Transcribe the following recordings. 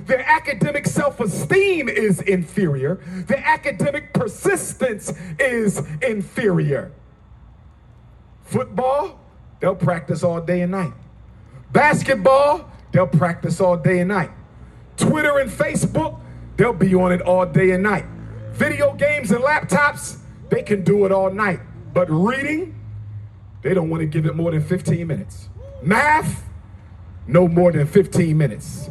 Their academic self-esteem is inferior. Their academic persistence is inferior. Football, they'll practice all day and night. Basketball, they'll practice all day and night. Twitter and Facebook, they'll be on it all day and night. Video games and laptops, they can do it all night. But reading, they don't want to give it more than 15 minutes. Math, no more than 15 minutes.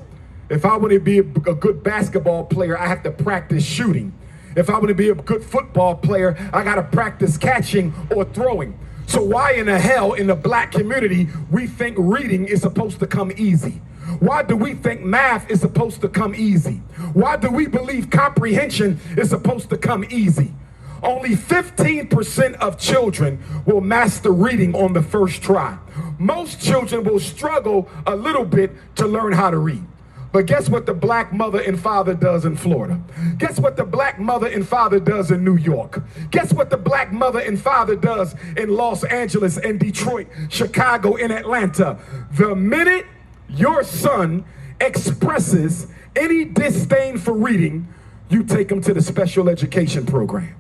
If I want to be a good basketball player, I have to practice shooting. If I want to be a good football player, I got to practice catching or throwing. So why in the hell in the black community we think reading is supposed to come easy? Why do we think math is supposed to come easy? Why do we believe comprehension is supposed to come easy? Only 15% of children will master reading on the first try. Most children will struggle a little bit to learn how to read. But guess what the black mother and father does in Florida? Guess what the black mother and father does in New York? Guess what the black mother and father does in Los Angeles and Detroit, Chicago and Atlanta? The minute your son expresses any disdain for reading, you take him to the special education program.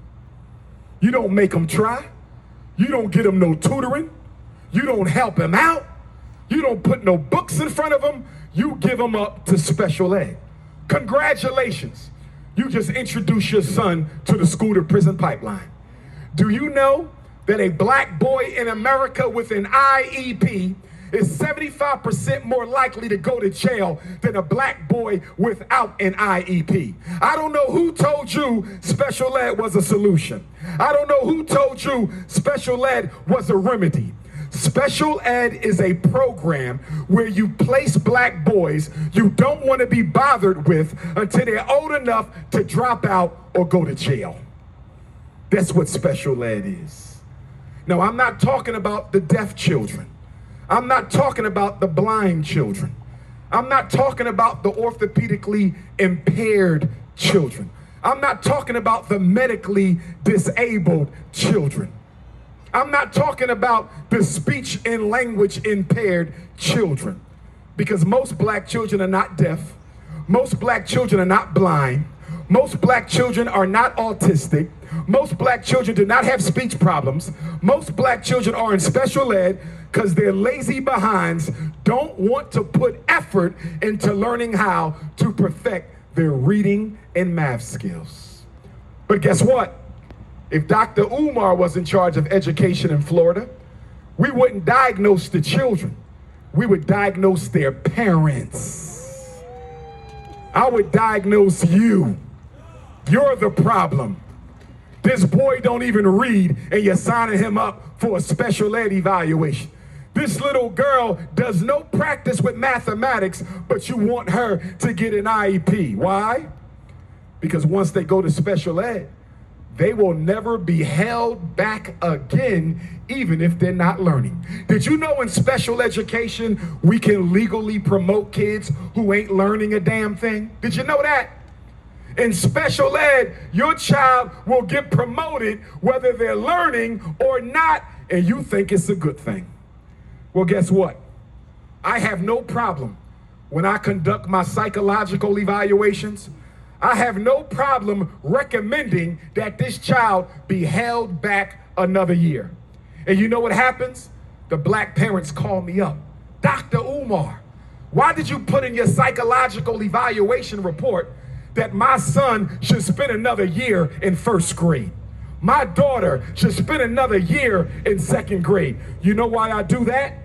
You don't make him try. You don't get him no tutoring. You don't help him out. You don't put no books in front of him. You give him up to special ed. Congratulations. You just introduced your son to the school to prison pipeline. Do you know that a black boy in America with an IEP is 75% more likely to go to jail than a black boy without an IEP? I don't know who told you special ed was a solution. I don't know who told you special ed was a remedy. Special ed is a program where you place black boys you don't want to be bothered with until they're old enough to drop out or go to jail. That's what special ed is. Now, I'm not talking about the deaf children. I'm not talking about the blind children. I'm not talking about the orthopedically impaired children. I'm not talking about the medically disabled children. I'm not talking about the speech and language impaired children, because most black children are not deaf. Most black children are not blind. Most black children are not autistic. Most black children do not have speech problems. Most black children are in special ed because their lazy behinds don't want to put effort into learning how to perfect their reading and math skills. But guess what? If Dr. Umar was in charge of education in Florida, we wouldn't diagnose the children. We would diagnose their parents. I would diagnose you. You're the problem. This boy don't even read and you're signing him up for a special ed evaluation. This little girl does no practice with mathematics, but you want her to get an IEP. Why? Because once they go to special ed, they will never be held back again, even if they're not learning. Did you know in special education, we can legally promote kids who ain't learning a damn thing? Did you know that? In special ed, your child will get promoted whether they're learning or not, and you think it's a good thing. Well, guess what? I have no problem when I conduct my psychological evaluations. I have no problem recommending that this child be held back another year. And you know what happens? The black parents call me up. Dr. Umar, why did you put in your psychological evaluation report that my son should spend another year in first grade? My daughter should spend another year in second grade. You know why I do that?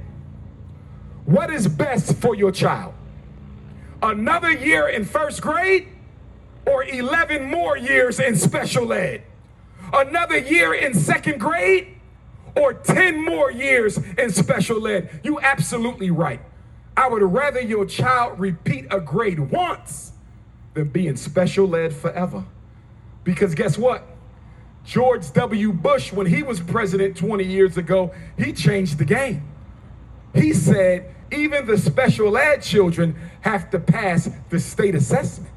What is best for your child? Another year in first grade? Or 11 more years in special ed? Another year in second grade? Or 10 more years in special ed? You absolutely right. I would rather your child repeat a grade once than be in special ed forever. Because guess what? George W. Bush, when he was president 20 years ago, he changed the game. He said even the special ed children have to pass the state assessment.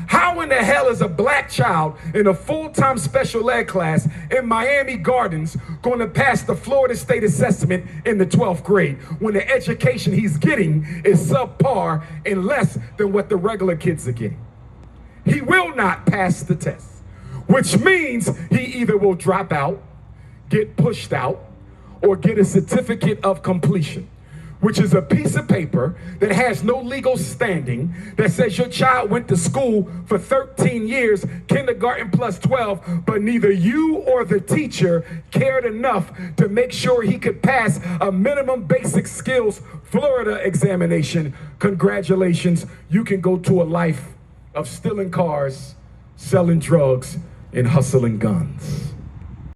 How How in the hell is a black child in a full-time special ed class in Miami Gardens going to pass the Florida State assessment in the 12th grade when the education he's getting is subpar and less than what the regular kids are getting? He will not pass the test, which means he either will drop out, get pushed out, or get a certificate of completion, which is a piece of paper that has no legal standing that says your child went to school for 13 years, kindergarten plus 12, but neither you or the teacher cared enough to make sure he could pass a minimum basic skills Florida examination. Congratulations, you can go to a life of stealing cars, selling drugs, and hustling guns.